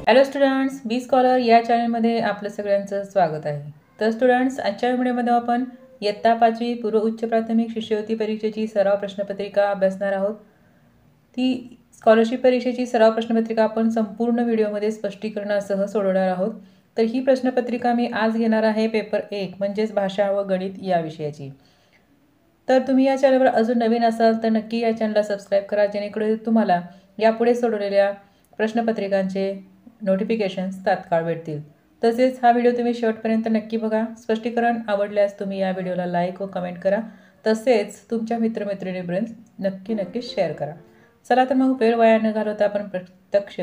Hello students, बी scholar या चॅनलमध्ये आपलं सगळ्यांचं स्वागत आहे. तर स्टुडंट्स, आजच्या व्हिडिओमध्ये आपण इयत्ता 5वी पूर्व उच्च प्राथमिक शिष्यवृत्ती परीक्षेची सराव प्रश्नपत्रिका अभ्यासणार आहोत. ती स्कॉलरशिप परीक्षेची सराव प्रश्नपत्रिका आपण संपूर्ण व्हिडिओमध्ये स्पष्टीकरणासह सोडवणार आहोत. तर ही प्रश्नपत्रिका मी आज घेणार आहे पेपर 1 म्हणजेच भाषा व गणित या विषयाची. तर तुम्ही या चॅनलवर अजून नवीन असाल तर नक्की या चॅनलला सबस्क्राईब करा, जेणेकरून तुम्हाला यापुढे सोडवलेल्या प्रश्नपत्रिकांचे नोटिफिकेशन्स तात्काळ भेटतील. तसेच हा व्हिडिओ तुम्ही शेवटपर्यंत नक्की बघा. स्पष्टीकरण आवडल्यास तुम्ही या व्हिडिओला लाईक व कमेंट करा. तसेच तुमच्या मित्रमैत्रिणींपर्यंत नक्की शेअर करा. चला तर मग वेळ वाया न घालवता आपण प्रत्यक्ष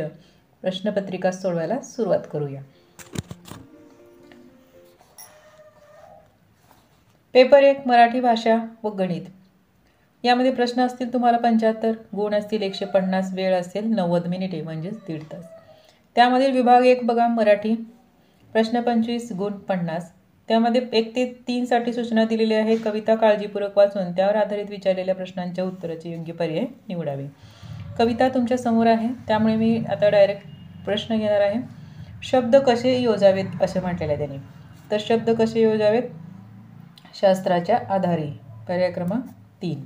प्रश्नपत्रिका सोडवायला सुरुवात करूया. पेपर 1 मराठी भाषा व गणित. यामध्ये प्रश्न असतील तुम्हाला 75, गुण असतील 150, वेळ असेल 90 मिनिटे म्हणजेच 1.5 तास. त्यामधील विभाग 1 बघा मराठी. प्रश्न 25, गुण 50. त्यामध्ये 1 ते 3 साठी सूचना दिलेली आहे. कविता काळजीपूर्वक वाचून त्यावर आधारित विचारलेल्या प्रश्नांच्या उत्तराचे योग्य पर्याय निवडावे. कविता तुमच्या समोर आहे, त्यामुळे मी आता डायरेक्ट प्रश्न घेणार आहे. शब्द कसे योजावेत असे म्हटलेले आहे त्यांनी. तर शब्द कसे योजावेत? शास्त्राच्या आधारे. पर्याय क्रमांक 3.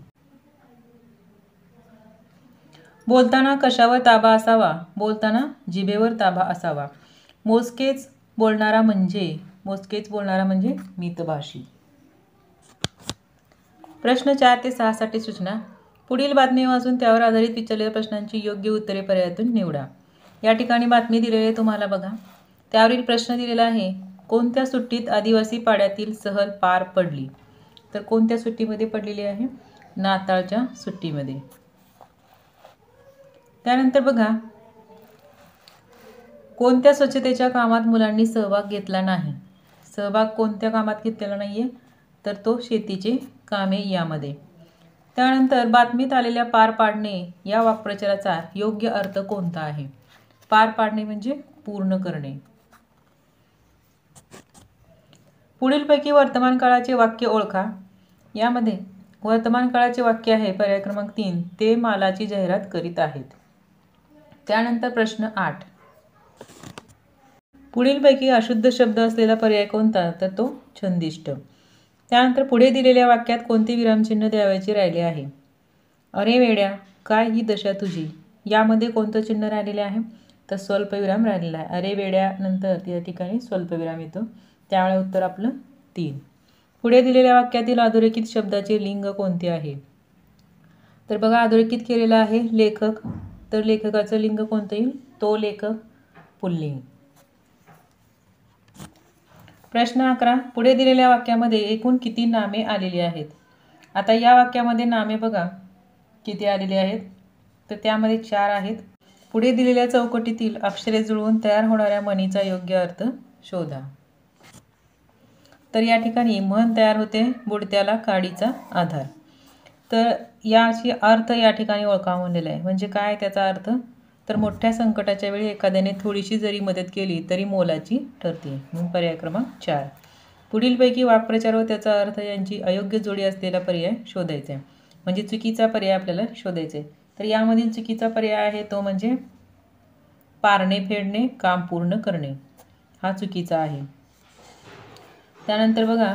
बोलताना कशावर ताबा असावा? बोलताना जिभेवर ताबा असावा. मोजकेच बोलणारा म्हणजे मितभाषी. प्रश्न 4 ते 6 साठी सूचना. पुढील बातमी वाचून त्यावर आधारित विचारलेल्या प्रश्नांची योग्य उत्तरे पर्यायातून निवडा. या ठिकाणी बातमी दिलेली आहे तुम्हाला बघा. त्यावरील प्रश्न दिलेला आहे. कोणत्या सुट्टीत आदिवासी पाड्यातील सहल पार पडली? तर कोणत्या सुट्टीमध्ये पडलेली आहे? नाताळच्या सुट्टीमध्ये. त्यानंतर बघा, कोणत्या स्वच्छतेच्या कामात मुलांनी सहभाग घेतला नाही? सहभाग कोणत्या कामात घेतलेला नाहीये? तर तो शेतीचे कामे यामध्ये. त्यानंतर बातमीत आलेल्या पार पाडणे या वाक्प्रचाराचा योग्य अर्थ कोणता आहे? पार पाडणे म्हणजे पूर्ण करणे. पुढीलपैकी वर्तमान काळाचे वाक्य ओळखा. यामध्ये वर्तमान काळाचे वाक्य आहे पर्याय क्रमांक 3, ते मालाची जाहिरात करीत आहेत. त्यानंतर प्रश्न 8. पुढीलपैकी अशुद्ध शब्द असलेला पर्याय कोणता? तर तो छंदिष्ट. त्यानंतर पुढे दिलेल्या वाक्यात कोणते विरामचिन्ह द्यावयाचे राहिले आहे? अरे वेड्या, काय ही दशा तुझी. यामध्ये कोणतं चिन्ह राहिलेले आहे? तर स्वल्पविराम राहिलेला आहे. अरे वेड्या नंतर त्या ठिकाणी स्वल्पविराम येतो, त्यामुळे उत्तर आपलं 3. पुढे दिलेल्या वाक्यातील अधोरेखित शब्दाचे लिंग कोणते आहे? तर बघा, अधोरेखित केलेला आहे लेखक. तर लेखकाचं लिंग कोणतं येईल? तो लेखक, पुल्लिंग. प्रश्न 11. पुढे दिलेल्या वाक्यामध्ये एकूण किती नामे आलेली आहेत? आता या वाक्यामध्ये नामे बघा किती आलेली आहेत? तर त्यामध्ये 4 आहेत. पुढे दिलेल्या चौकटीतील अक्षरे जुळवून तयार होणाऱ्या म्हणीचा योग्य अर्थ शोधा. तर या ठिकाणी म्हण तयार होते, बुडत्याला काडीचा आधार. तर याची अर्थ या ठिकाणी ओळखा म्हणलेला आहे. म्हणजे काय त्याचा अर्थ? तर मोठ्या संकटाच्या वेळी एखाद्याने थोडीशी जरी मदत केली तरी मोलाची ठरते. म्हणून पर्याय क्रमांक 4. पुढीलपैकी वाक्प्रचार व त्याचा अर्थ यांची अयोग्य जोडी असलेला पर्याय शोधायचा आहे. म्हणजे चुकीचा पर्याय आपल्याला शोधायचा आहे. तर यामधील चुकीचा पर्याय आहे तो म्हणजे पारणे फेडणे, काम पूर्ण करणे. हा चुकीचा आहे. त्यानंतर बघा,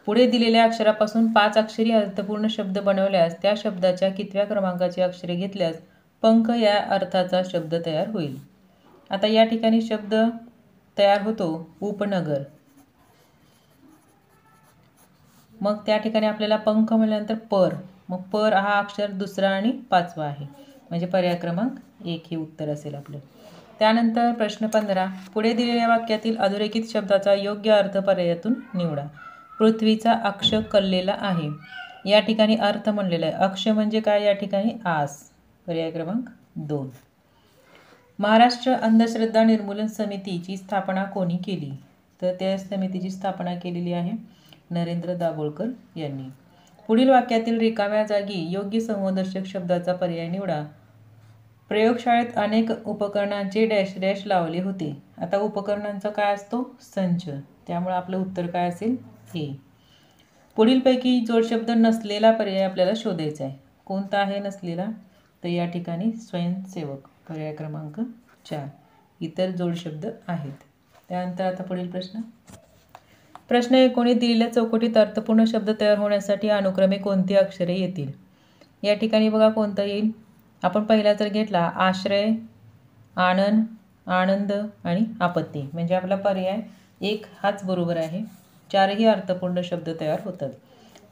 पुढे दिलेल्या अक्षरापासून 5 अक्षरी अर्थपूर्ण शब्द बनवल्यास त्या शब्दाच्या कितव्या क्रमांकाची अक्षरे घेतल्यास पंख या अर्थाचा शब्द तयार होईल? आता या ठिकाणी शब्द तयार होतो उपनगर. मग त्या ठिकाणी आपल्याला पंख म्हटल्यानंतर पर. मग पर हा अक्षर दुसरा आणि 5वा आहे. म्हणजे पर्याय क्रमांक 1 हे उत्तर असेल आपलं. त्यानंतर प्रश्न 15. पुढे दिलेल्या वाक्यातील अधोरेखित शब्दाचा योग्य अर्थ पर्यायातून निवडा. पृथ्वीचा अक्ष कललेला आहे. या ठिकाणी अर्थ म्हणलेला आहे. अक्ष म्हणजे काय? या ठिकाणी आस. पर्याय क्रमांक 2. महाराष्ट्र अंधश्रद्धा निर्मूलन समितीची स्थापना कोणी केली? तर त्या समितीची स्थापना केलेली आहे नरेंद्र दाभोळकर यांनी. पुढील वाक्यातील रिकाम्या जागी योग्य समूहदर्शक शब्दाचा पर्याय निवडा. प्रयोगशाळेत अनेक उपकरणांचे डॅश डॅश लावले होते. आता उपकरणांचा काय असतो? संच. त्यामुळे आपलं उत्तर काय असेल? हे. पुढीलपैकी जोडशब्द नसलेला पर्याय आपल्याला शोधायचा आहे. कोणता आहे नसलेला? तर या ठिकाणी स्वयंसेवक. पर्याय क्रमांक 4. इतर जोडशब्द आहेत. त्यानंतर आता पुढील प्रश्न 19 दिलेल्या चौकटीत अर्थपूर्ण शब्द तयार होण्यासाठी अनुक्रमे कोणती अक्षरे येतील? या ठिकाणी बघा कोणतं येईल. आपण पहिला जर घेतला आश्रय, आनंद, आनंद आणि आपत्ती, म्हणजे आपला पर्याय 1 हाच बरोबर आहे. 4ही अर्थपूर्ण शब्द तयार होतात.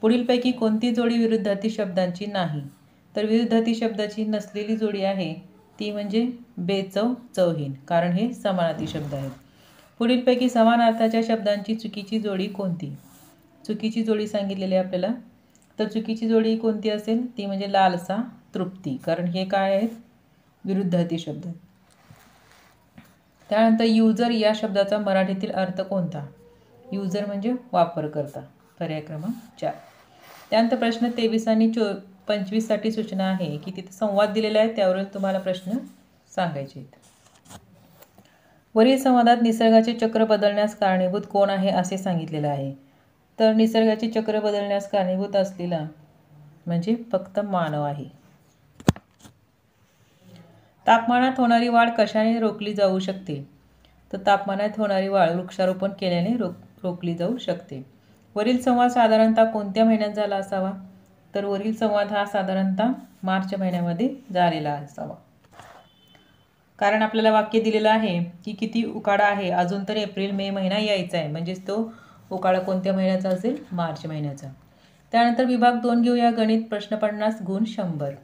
पुढीलपैकी कोणती जोडी विरुद्धार्थी शब्दांची नाही? तर विरुद्धार्थी शब्दाची नसलेली जोडी आहे ती म्हणजे बेचव, चवहीन, कारण हे समानार्थी शब्द आहेत. पुढीलपैकी समान अर्थाच्या शब्दांची चुकीची जोडी कोणती? चुकीची जोडी सांगितलेली आहे आपल्याला. तर चुकीची जोडी कोणती असेल ती म्हणजे लालसा, तृप्ती, कारण हे काय आहेत? विरुद्धार्थी शब्द. त्यानंतर युजर या शब्दाचा मराठीतील अर्थ कोणता? युजर म्हणजे वापरकर्ता, पर्याय क्रमांक 4. त्यानंतर प्रश्न 23 आणि 25 साठी सूचना आहे की तिथे संवाद दिलेला आहे, त्यावरून तुम्हाला प्रश्न सांगायचे आहेत. वरील संवादात निसर्गाचे चक्र बदलण्यास कारणीभूत कोण आहे असे सांगितलेलं आहे. तर निसर्गाचे चक्र बदलण्यास कारणीभूत असलेला म्हणजे फक्त मानव आहे. तापमानात होणारी वाढ कशाने रोखली जाऊ शकते? तर तापमानात होणारी वाढ वृक्षारोपण केल्याने रोखली जाऊ शकते. वरील संवाद साधारणतः कोणत्या महिन्यात झाला असावा? तर वरील संवाद हा साधारणतः मार्च महिन्यामध्ये झालेला असावा. कारण आपल्याला वाक्य दिलेलं आहे की किती उकाडा आहे, अजून तर एप्रिल मे महिना यायचा आहे, म्हणजेच तो उकाडा कोणत्या महिन्याचा असेल? मार्च महिन्याचा. त्यानंतर विभाग 2 घेऊया. गणित प्रश्न 50 गुण 100.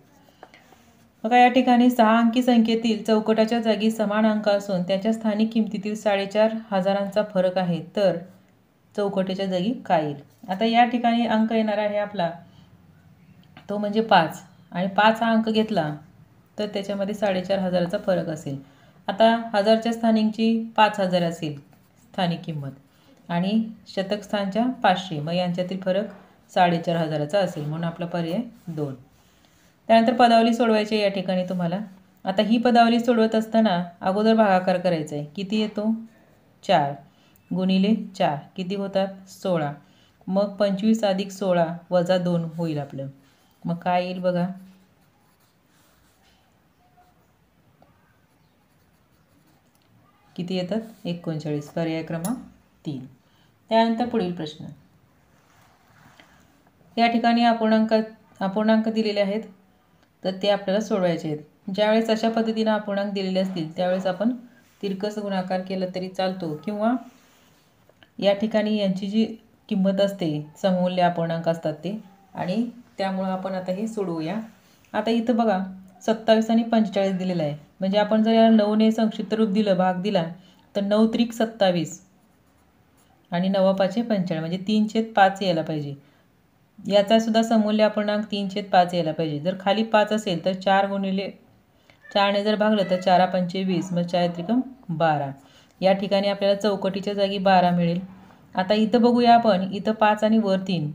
बघा या ठिकाणी 6 अंकी संख्येतील चौकटाच्या जागी समान अंक असून त्याच्या स्थानिक किमतीतील 4,500 फरक आहे, तर चौकटीच्या जागी काय येईल? आता या ठिकाणी अंक येणार आहे आपला तो म्हणजे 5, आणि 5 हा अंक घेतला तर त्याच्यामध्ये 4,500चा फरक असेल. आता हजारच्या स्थानिकची 5,000 असेल स्थानिक किंमत, आणि शतक स्थानच्या 500, मग यांच्यातील फरक 4,500चा असेल, म्हणून आपला पर्याय 2. त्यानंतर पदावली सोडवायची या ठिकाणी तुम्हाला. आता ही पदावली सोडवत असताना अगोदर भागाकार करायचा आहे. किती येतो? 4 गुणिले 4 किती होतात? 16. मग 25 अधिक 16 वजा 2 होईल आपलं. मग काय येईल बघा? किती येतात? 39, पर्याय क्रमांक 3. त्यानंतर पुढील प्रश्न. या ठिकाणी अपूर्णांक दिलेले आहेत, तर ते आपल्याला सोडवायचे आहेत. ज्यावेळेस अशा पद्धतीने अपूर्णांक दिलेले असतील त्यावेळेस आपण तिरकस गुणाकार केला तरी चालतो, किंवा या ठिकाणी यांची जी किंमत असते सममूल्य अपूर्णांक असतात ते, आणि त्यामुळे आपण आता हे सोडवूया. आता इथं बघा 27 आणि 45 दिलेलं आहे, म्हणजे आपण जर याला 9ने संक्षिप्त रूप दिलं, भाग दिला, तर 9 त्रिक 27 आणि 9 पाचे 45, म्हणजे 3/5 यायला पाहिजे. याचा सुद्धा सममूल्य अपूर्णांक 3/5 यायला पाहिजे. जर खाली 5 असेल तर 4 गुणिले 4ने जर भागलं तर 4 पंचे 20, मग 4 त्रिकम 12. या ठिकाणी आपल्याला चौकटीच्या जागी 12 मिळेल. आता इथं बघूया आपण, इथं 5 आणि वर 3,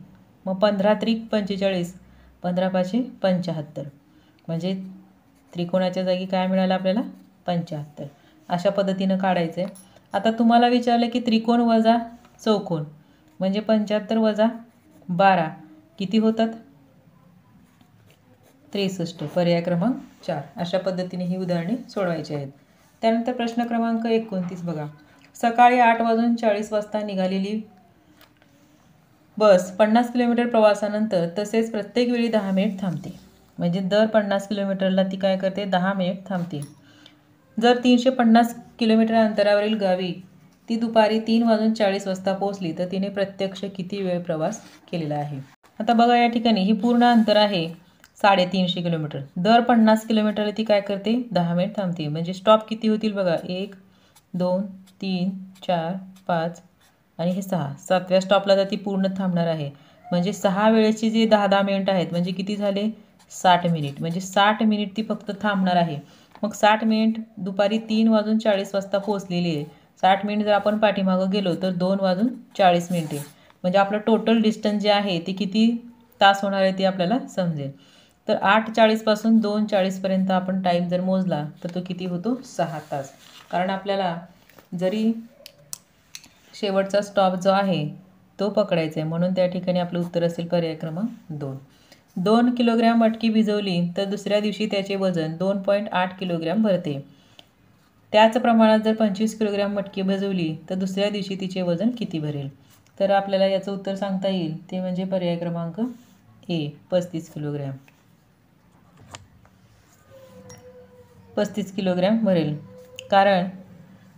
मग 15 त्रिक 45, 15 पाचे 75, म्हणजे त्रिकोणाच्या जागी काय मिळालं आपल्याला? 75. अशा पद्धतीनं काढायचं आहे. आता तुम्हाला विचारलं की त्रिकोण वजा चौकोन म्हणजे 75 वजा 12 किती होतात? 63, पर्याय क्रमांक 4. अशा पद्धतीने ही उदाहरणे सोडवायची आहेत. त्यानंतर प्रश्न क्रमांक 29 बघा. सकाळी 8:40 वाजता निघालेली बस 50 किलोमीटर प्रवासानंतर तसेच प्रत्येक वेळी 10 मिनिट थांबते, म्हणजे दर 50 किलोमीटरला ती काय करते? 10 मिनिट थांबते. जर 350 किलोमीटर अंतरावरील गावी ती दुपारी 3:40 वाजता पोहोचली तर तिने प्रत्यक्ष किती वेळ प्रवास केलेला आहे? आता बघा या ठिकाणी ही पूर्ण अंतर आहे 350 किलोमीटर. दर 50 किलोमीटरला ती काय करते? 10 मिनिट थांबते, म्हणजे स्टॉप किती होतील बघा? 1 2 3 4 5 आणि हे 6. 7व्या स्टॉपला तर ती पूर्ण थांबणार आहे, म्हणजे 6 वेळेची जी 10-10 मिनिट आहेत म्हणजे किती झाले? 60 मिनिट, म्हणजे 60 मिनिट ती फक्त थांबणार आहे. मग 60 मिनिट दुपारी 3:40 वाजता पोहोचलेली आहे. 60 मिनिट जर आपण पाठीमागं गेलो तर 2:40 मिनिटे, म्हणजे आपलं टोटल डिस्टन्स जे आहे ते किती तास होणार आहे ते आपल्याला समजेल. तर 8:40 पासून 2:40पर्यंत आपण टाईम जर मोजला तर तो किती होतो? 6 तास. कारण आपल्याला जरी शेवटचा स्टॉप जो आहे तो पकडायचा आहे, म्हणून त्या ठिकाणी आपलं उत्तर असेल पर्याय क्रमांक 2. 2 किलोग्रॅम मटकी भिजवली तर दुसऱ्या दिवशी त्याचे वजन 2.8 किलोग्रॅम भरते. त्याच प्रमाणात जर 25 किलोग्रॅम मटकी भिजवली तर दुसऱ्या दिवशी तिचे वजन किती भरेल? तर आपल्याला याचं उत्तर सांगता येईल ते म्हणजे पर्याय क्रमांक ए 35 किलोग्रॅम. 35 किलोग्रॅम भरेल, कारण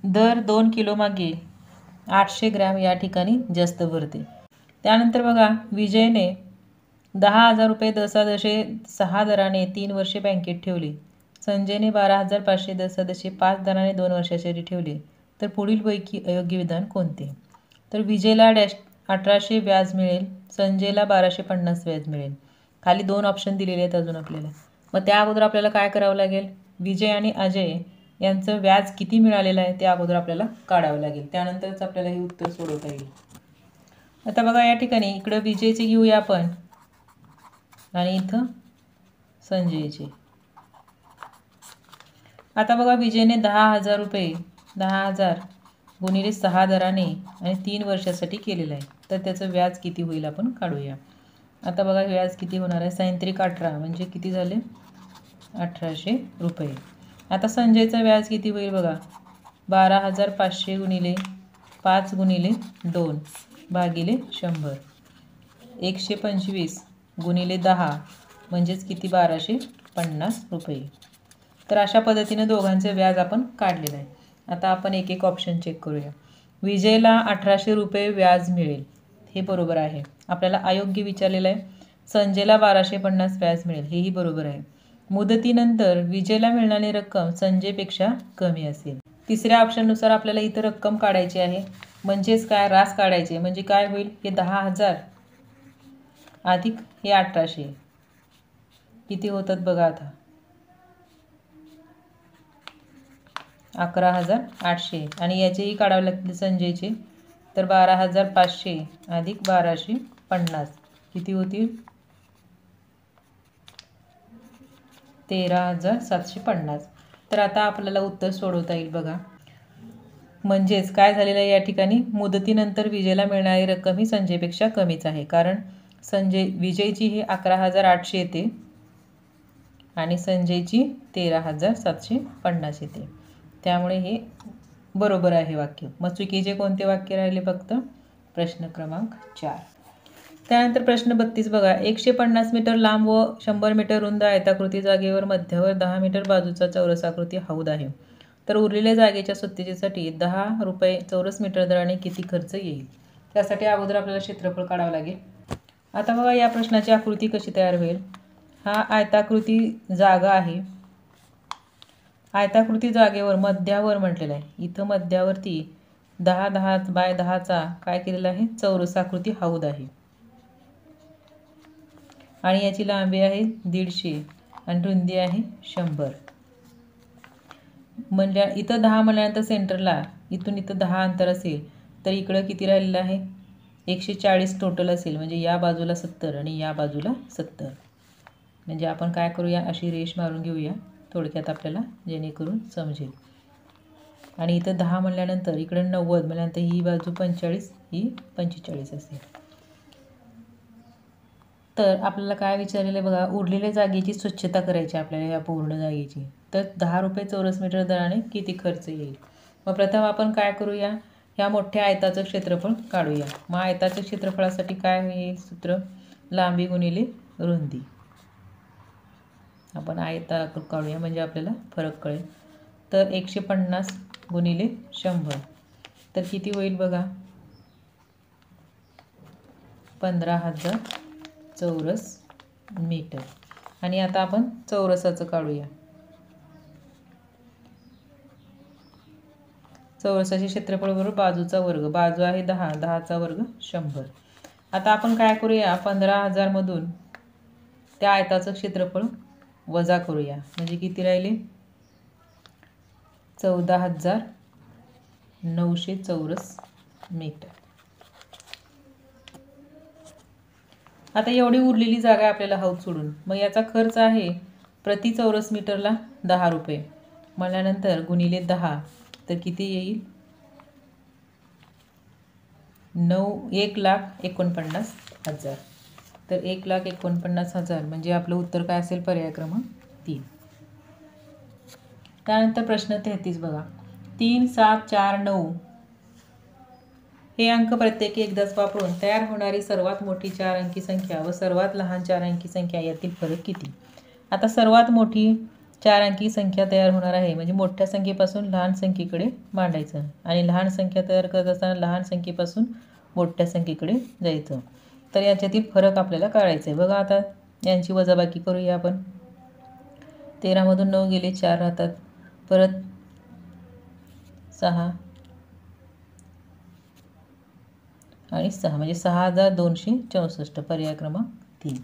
दर 2 किलो मागे 800 ग्रॅम या ठिकाणी जास्त भरते. त्यानंतर बघा, विजयने 10,000 रुपये दशांशे 6 दराने 3 वर्षे बँकेत ठेवले. संजयने 12,500 दशांशे 5 दराने 2 वर्षासाठी ठेवले. तर पुढीलपैकी अयोग्य विधान कोणते? तर विजयला 1800 व्याज मिळेल, संजयला 1250 व्याज मिळेल. खाली 2 ऑप्शन दिलेले आहेत अजून आपल्याला. मग त्या अगोदर आपल्याला काय करावं लागेल? विजय आणि अजय यांचं व्याज किती मिळालेलं आहे ते अगोदर आपल्याला काढावं लागेल. त्यानंतरच आपल्याला हे उत्तर सोडवता येईल. आता बघा, या ठिकाणी इकडं विजयचे घेऊया आपण आणि इथं संजयचे. आता बघा, विजयने 10,000 रुपये 10,000 गुणिले 6 दराने आणि 3 वर्षासाठी केलेलं आहे. तर त्याचं व्याज किती होईल आपण काढूया. आता बघा, व्याज किती होणार आहे? 6×18 म्हणजे किती झाले? 1800 रुपये. आता संजयचं व्याज किती होईल बघा? 12,500 गुणिले 5 गुणिले 2 भागिले 100. 125 गुणिले 10 म्हणजेच किती? 1250 रुपये. तर अशा पद्धतीने दोघांचे व्याज आपण काढलेलं आहे. आता आपण एक एक ऑप्शन चेक करूया. विजयला 1800 रुपये व्याज मिळेल, हे बरोबर आहे. आपल्याला अयोग्य विचारलेलं आहे. संजयला 1250 व्याज मिळेल, हेही बरोबर आहे. मुदतीनंतर विजयला मिळणारी रक्कम संजयपेक्षा कमी असेल. तिसऱ्या ऑप्शननुसार आपल्याला इथं रक्कम काढायची आहे, म्हणजेच काय? रास काढायचे. म्हणजे काय होईल? हे 10,000 अधिक हे 1800 किती होतात बघा आता? 11,800. आणि याचेही काढावे लागतील संजयचे. तर 12,500 अधिक 1250 किती होतील? 13,750. तर आता आपल्याला उत्तर सोडवता येईल बघा. म्हणजेच काय झालेलं आहे या ठिकाणी? मुदतीनंतर विजयला मिळणारी रक्कम ही संजयपेक्षा कमीच आहे, कारण विजयची ही 11,800 येते आणि संजयची 13,750 येते. त्यामुळे हे बरोबर आहे वाक्य. मग चुकीचे कोणते वाक्य राहिले? फक्त प्रश्न क्रमांक 4. त्यानंतर प्रश्न 32 बघा. 150 मीटर लांब व 100 मीटर रुंद आयताकृती जागेवर मध्यावर 10 मीटर बाजूचा चौरसाकृती हौद आहे. तर उरलेल्या जागेच्या स्वच्छतेसाठी 10 रुपये चौरस मीटर दराने किती खर्च येईल? त्यासाठी अगोदर आपल्याला क्षेत्रफळ काढावं लागेल. आता बघा, या प्रश्नाची आकृती कशी तयार होईल? हा आयताकृती जागा आहे. आयताकृती जागेवर मध्यावर म्हटलेलं आहे. इथं मध्यावरती 10×10 काय केलेलं आहे? चौरसाकृती हौद आहे. आणि याची लांबी आहे 150 आणि रुंदी आहे 100. म्हणजे इथं 10 म्हणल्यानंतर सेंटरला इथून इथं 10 अंतर असेल, तर इकडं किती राहिलेलं आहे? 140 टोटल असेल. म्हणजे या बाजूला 70 आणि या बाजूला 70. म्हणजे आपण काय करूया? अशी रेष मारून घेऊया थोडक्यात आपल्याला, जेणेकरून समजेल. आणि इथं 10 म्हणल्यानंतर इकडं 90 म्हणल्यानंतर ही बाजू 45 ही 45 असेल. तर आपल्याला काय विचारलेलं आहे बघा? उरलेल्या जागेची स्वच्छता करायची आपल्याला, या पूर्ण जागेची. तर 10 रुपये चौरस मीटर दराने किती खर्च येईल? मग प्रथम आपण काय करूया? ह्या मोठ्या आयताचं क्षेत्रफळ काढूया. मग आयताच्या क्षेत्रफळासाठी काय होईल सूत्र? लांबी गुणिले रुंदी. आपण आयता काढूया म्हणजे आपल्याला फरक कळेल. तर 150 गुणिले 100 तर किती होईल बघा? 15,000 चौरस मीटर. आणि आता आपण चौरसाचं काढूया. चौरसाचे क्षेत्रफळ बरोबर बाजूचा वर्ग. बाजू आहे 10, 10चा वर्ग 100. आता आपण काय करूया? 15,000 मधून त्या आयताचं क्षेत्रफळ वजा करूया. म्हणजे किती राहिले? 14,900 चौरस मीटर. आता एवढी उरलेली जागा आपल्याला हौद सोडून. मग याचा खर्च आहे प्रति चौरस मीटरला 10 रुपये म्हणल्यानंतर गुणिले 10 तर किती येईल? 1,49,000. तर 1,49,000 म्हणजे आपलं उत्तर काय असेल? पर्याय क्रमांक 3. त्यानंतर प्रश्न 33 बघा. 3, 7, 4, 9 हे अंक प्रत्येकी एकदाच वापरून तयार होणारी सर्वात मोठी 4 अंकी संख्या व सर्वात लहान 4 अंकी संख्या यातील फरक किती? आता सर्वात मोठी 4 अंकी संख्या तयार होणार आहे म्हणजे मोठ्या संख्येपासून लहान संख्येकडे मांडायचं आणि लहान संख्या तयार करत असताना लहान संख्येपासून मोठ्या संख्येकडे जायचं. तर याच्यातील फरक आपल्याला काढायचा आहे. बघा आता यांची वजाबाकी करूया आपण. 13 मधून 9 गेले, 4 राहतात. परत 6 आणि 6 म्हणजे 6264 पर्याय क्रमांक 3.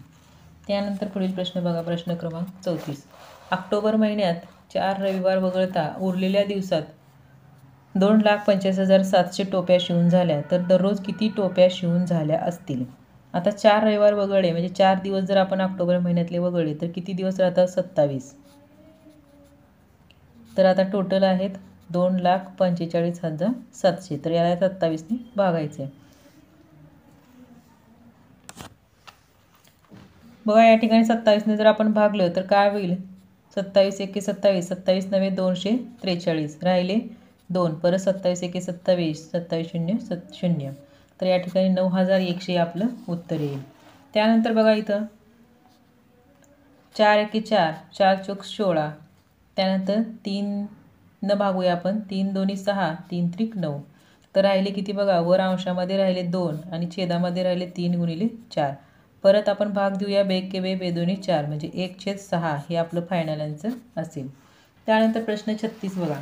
त्यानंतर पुढील प्रश्न बघा. प्रश्न क्रमांक 34. ऑक्टोबर महिन्यात 4 रविवार वगळता उरलेल्या दिवसात 2,45,700 टोप्या शिवून झाल्या तर दररोज किती टोप्या शिवून झाल्या असतील? आता 4 रविवार वगळले म्हणजे 4 दिवस जर आपण ऑक्टोबर महिन्यातले वगळले तर किती दिवस राहतात? 27. तर आता टोटल आहेत 2,45,700. तर याला 27ने भागायचे. बघा या ठिकाणी 27ने जर आपण भागलं तर काय होईल? 27 एके 27, 27 नव्हे 243, राहिले 2, परत 27 एके 27, 27 शून्य 0. तर या ठिकाणी 9,100 आपलं उत्तर येईल. त्यानंतर बघा इथं 4 एके 4, 4 चोक 16. त्यानंतर 3 न भागूया आपण. 3 दोन्ही 6, 3 त्रिक 9. तर राहिले किती बघा? वर अंशामध्ये राहिले 2 आणि छेदामध्ये राहिले 3 गुणिले 4. परत आपण भाग देऊया. बेके बे बेदोनी 4 म्हणजे 1/6 हे आपलं फायनल आन्सर असेल. त्यानंतर प्रश्न 36 बघा.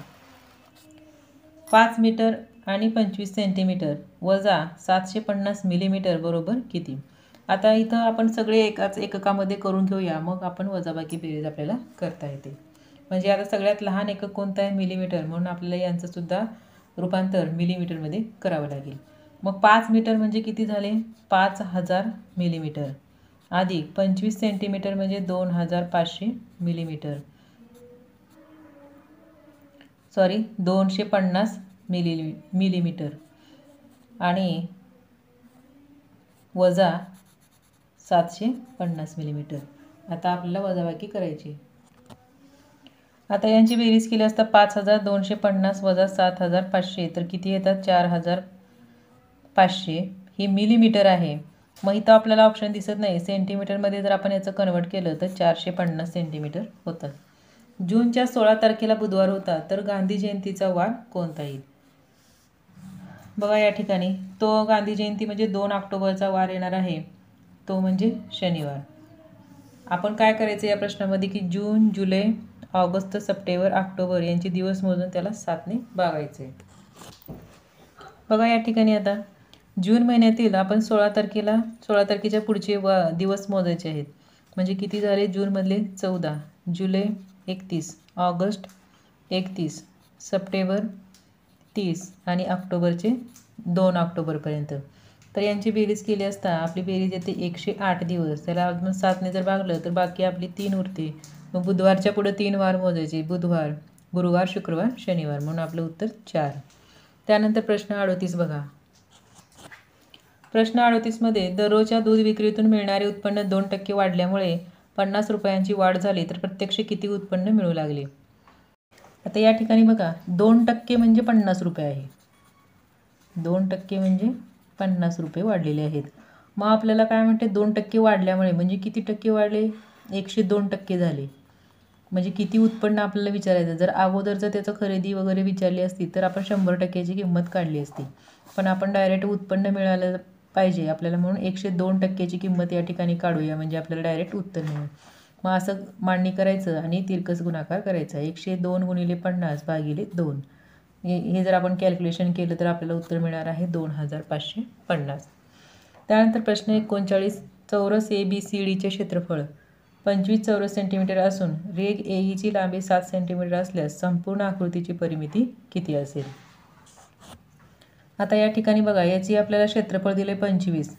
5 मीटर आणि 25 सेंटीमीटर वजा 750 मिलीमीटर बरोबर किती? आता इथं आपण सगळे एकाच एककामध्ये करून घेऊया, मग आपण वजाबाकी बेरीज आपल्याला करता येते. म्हणजे आता सगळ्यात लहान एकक कोणतं आहे? मिलीमीटर. म्हणून आपल्याला यांचं सुद्धा रूपांतर मिलीमीटरमध्ये करावं लागेल. मग 5 मीटर म्हणजे किती झाले? 5000 मिलीमीटर अधिक 25 सेंटीमीटर म्हणजे 2500 मिलीमीटर. 250 मिलीमीटर आणि वजा 750 मिलीमीटर. आता आपल्याला वजाबाकी करायची. आता यांची बेरीज केली असता 5250 वजा 7500 तर किती येतात? 4500. ही मिलीमीटर आहे. मग इथं आपल्याला ऑप्शन दिसत नाही. सेंटीमीटरमध्ये जर आपण याचं कन्वर्ट केलं तर 450 सेंटीमीटर होतं. जूनच्या 16 तारखेला बुधवार होता तर गांधी जयंतीचा वार कोणता येईल? बघा या ठिकाणी तो गांधी जयंती म्हणजे 2 ऑक्टोबरचा वार येणार आहे. तो म्हणजे शनिवार. आपण काय करायचं या प्रश्नामध्ये की जून, जुलै, ऑगस्ट, सप्टेंबर, ऑक्टोबर यांचे दिवस मोजून त्याला 7ने भागायचे. बघा या ठिकाणी आता जून महिन्यातील आपण 16 तारखेच्या पुढचे दिवस मोजायचे आहेत. म्हणजे किती झाले? जूनमधले 14, जुलै 31, ऑगस्ट 31, सप्टेंबर 30 आणि ऑक्टोबरचे 2 ऑक्टोबरपर्यंत. तर यांची बेरीज केली असता आपली बेरीज येते 108 दिवस. त्याला अजून 7ने जर भागलं तर बाकी आपली 3 उरते. मग बुधवारच्या पुढे 3 वार मोजायचे. बुधवार, गुरुवार, शुक्रवार, शनिवार. म्हणून आपलं उत्तर 4. त्यानंतर प्रश्न 38 बघा. प्रश्न 38 मध्ये दररोजच्या दूध विक्रीतून मिळणारे उत्पन्न 2% वाढल्यामुळे 50 रुपयांची वाढ झाली तर प्रत्यक्ष किती उत्पन्न मिळू लागले? आता या ठिकाणी बघा 2% म्हणजे 50 रुपये आहे. 2% म्हणजे 50 रुपये वाढलेले आहेत. मग आपल्याला काय म्हणते? 2% वाढल्यामुळे म्हणजे किती टक्के वाढले? 102% झाले. म्हणजे किती उत्पन्न आपल्याला विचारायचं. जर अगोदर जर त्याचं खरेदी वगैरे विचारली असती तर आपण 100%ची किंमत काढली असती. पण आपण डायरेक्ट उत्पन्न मिळालं पाहिजे आपल्याला म्हणून 102%ची किंमत या ठिकाणी काढूया म्हणजे आपल्याला डायरेक्ट उत्तर मिळेल. मग असं मांडणी करायचं आणि तिरकस गुणाकार करायचा. 102 गुणिले 50 भागिले 2. हे जर आपण कॅल्क्युलेशन केलं तर आपल्याला उत्तर मिळणार आहे 2550. त्यानंतर प्रश्न 39. चौरस ABCDचे क्षेत्रफळ 25 चौरस सेंटीमीटर असून रेघ AEची लांबी 7 सेंटीमीटर असल्यास संपूर्ण आकृतीची परिमिती किती असेल? आता या ठिकाणी बघा याची आपल्याला क्षेत्रफळ दिले 25.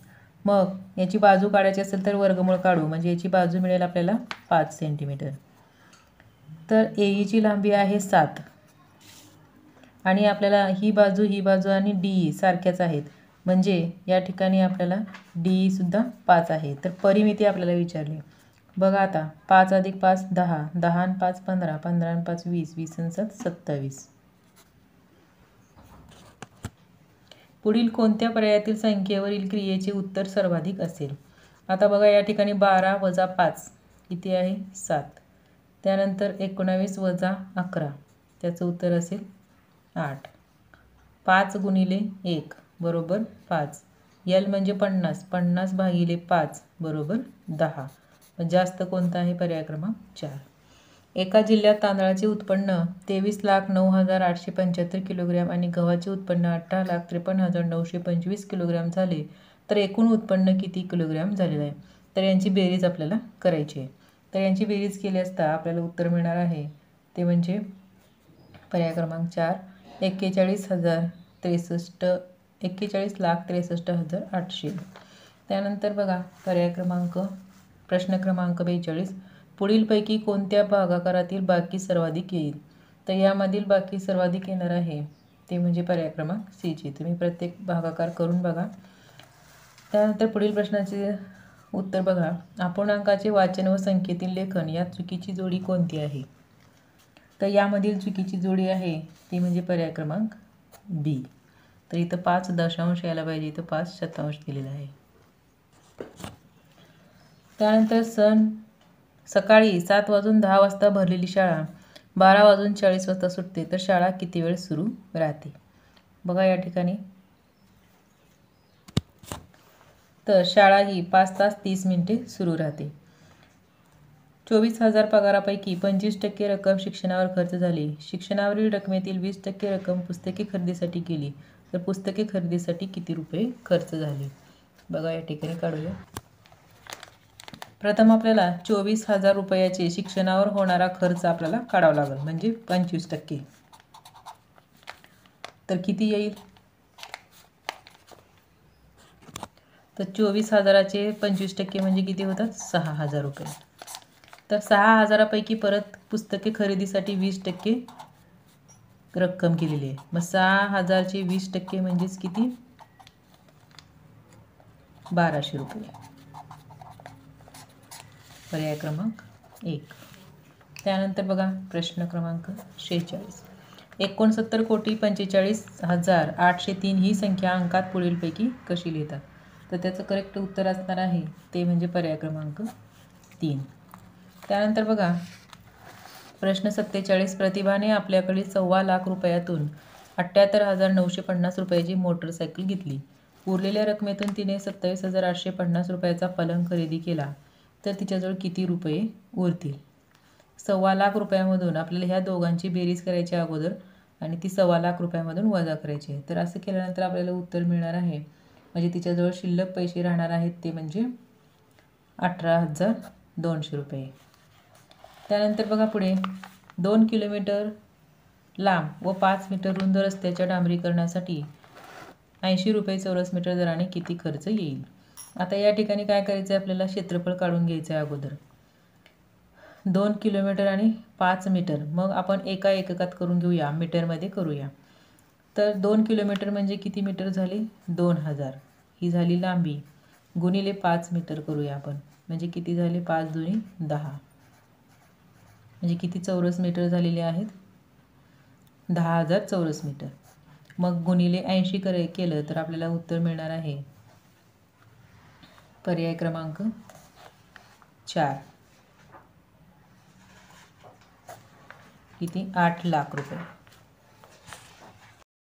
मग याची बाजू काढायची असेल तर वर्गमूळ काढू म्हणजे याची बाजू मिळेल आपल्याला 5 सेंटीमीटर. तर AEची लांबी आहे 7 आणि आपल्याला ही बाजू आणि DE सारख्याच आहेत. म्हणजे या ठिकाणी आपल्याला DE सुद्धा 5 आहे. तर परिमिती आपल्याला विचारली. बघा आता 5 अधिक 5 10, 10 आणि 5 15, 15 आणि 5 20, 20 आणि 7 27. पुढील कोणत्या पर्यायातील संख्येवरील क्रियेचे उत्तर सर्वाधिक असेल? आता बघा या ठिकाणी 12 वजा 5 किती आहे? 7. त्यानंतर 19 वजा 11 त्याचं उत्तर असेल 8. 5 गुणिले 1 बरोबर 5. यल म्हणजे 50. 50 भागिले 5 बरोबर 10. मग जास्त कोणता आहे? पर्याय क्रमांक 4. एका जिल्ह्यात तांदळाचे उत्पन्न 23,09,875 किलोग्रॅम आणि गव्हाचे उत्पन्न 18,53,925 किलोग्रॅम झाले तर एकूण उत्पन्न किती किलोग्रॅम झालेलं आहे? तर यांची बेरीज आपल्याला करायची आहे. तर यांची बेरीज केली असता आपल्याला उत्तर मिळणार आहे ते म्हणजे पर्याय क्रमांक 4 41,63,800. त्यानंतर बघा पर्याय क्रमांक प्रश्न क्रमांक 42. पुढीलपैकी कोणत्या भागाकारातील बाकी सर्वाधिक येईल? तर यामधील बाकी सर्वाधिक येणार आहे ते म्हणजे पर्याय क्रमांक सीची. तुम्ही प्रत्येक भागाकार करून बघा. त्यानंतर पुढील प्रश्नाचे उत्तर बघा. अपूर्णांकाचे वाचन व संख्येतील लेखन यात चुकीची जोडी कोणती आहे? तर यामधील चुकीची जोडी आहे ती म्हणजे पर्याय क्रमांक बी. तर इथं 5 दशांश यायला पाहिजे, इथं 5 शतांश दिलेला आहे. त्यानंतर सकाळी 7:10 वाजता भरलेली शाळा 12:40 वाजता सुटते तर शाळा किती वेळ सुरू राहते? बघा या ठिकाणी तर शाळा ही 5 तास 30 मिनिटे सुरू राहते. 24,000 पगारापैकी 25% रक्कम शिक्षणावर खर्च झाली. शिक्षणावरील रकमेतील 20% रक्कम पुस्तके खरेदीसाठी गेली तर पुस्तके खरेदीसाठी किती रुपये खर्च झाले? बघा या ठिकाणी काढूया. प्रथम आपल्याला 24,000 रुपयाचे शिक्षणावर होणारा खर्च आपल्याला काढावा लागेल म्हणजे 25%. तर किती येईल? तर 24,000चे 25% म्हणजे किती होतात? 6,000 रुपये. तर 6,000पैकी परत पुस्तके खरेदीसाठी 20% रक्कम केलेली आहे. मग 6,000चे 20% म्हणजेच किती? 1,200 रुपये. पर्याय क्रमांक 1. त्यानंतर बघा प्रश्न क्रमांक 46. 69,45,803 ही संख्या अंकात पुढीलपैकी कशी लिहितात? तर त्याचं करेक्ट उत्तर असणार आहे ते म्हणजे पर्याय क्रमांक 3. त्यानंतर बघा प्रश्न 47. प्रतिभाने आपल्याकडे 2.25 रुपयातून 78,950 रुपयाची मोटरसायकल घेतली. उरलेल्या रकमेतून तिने 27,850 रुपयाचा पलंग खरेदी केला तर तिच्याजवळ किती रुपये उरतील? 2.25 रुपयामधून आपल्याला ह्या दोघांची बेरीज करायची अगोदर आणि ती 2.25 रुपयामधून वजा करायची आहे. तर असं केल्यानंतर आपल्याला उत्तर मिळणार आहे म्हणजे तिच्याजवळ शिल्लक पैसे राहणार आहेत ते म्हणजे 18,200 रुपये. त्यानंतर बघा पुढे 2 किलोमीटर लांब व 5 मीटर रुंद रस्त्याच्या डांबरीकरणासाठी 80 रुपये चौरस मीटर दराने किती खर्च येईल? आता या ठिकाणी काय करायचं आहे? आपल्याला क्षेत्रफळ काढून घ्यायचं आहे अगोदर. 2 किलोमीटर आणि 5 मीटर मग आपण एका एककात करून घेऊया, मीटरमध्ये करूया. तर 2 किलोमीटर म्हणजे किती मीटर झाले? 2000. ही झाली लांबी गुणिले 5 मीटर करूया आपण म्हणजे किती झाले? 5 दुनी 10 म्हणजे किती चौरस मीटर झालेले आहेत? 10,000 चौरस मीटर. मग गुणिले 80 केलं तर आपल्याला उत्तर मिळणार आहे पर्याय क्रमांक 4. किती? 8 लाख रुपये.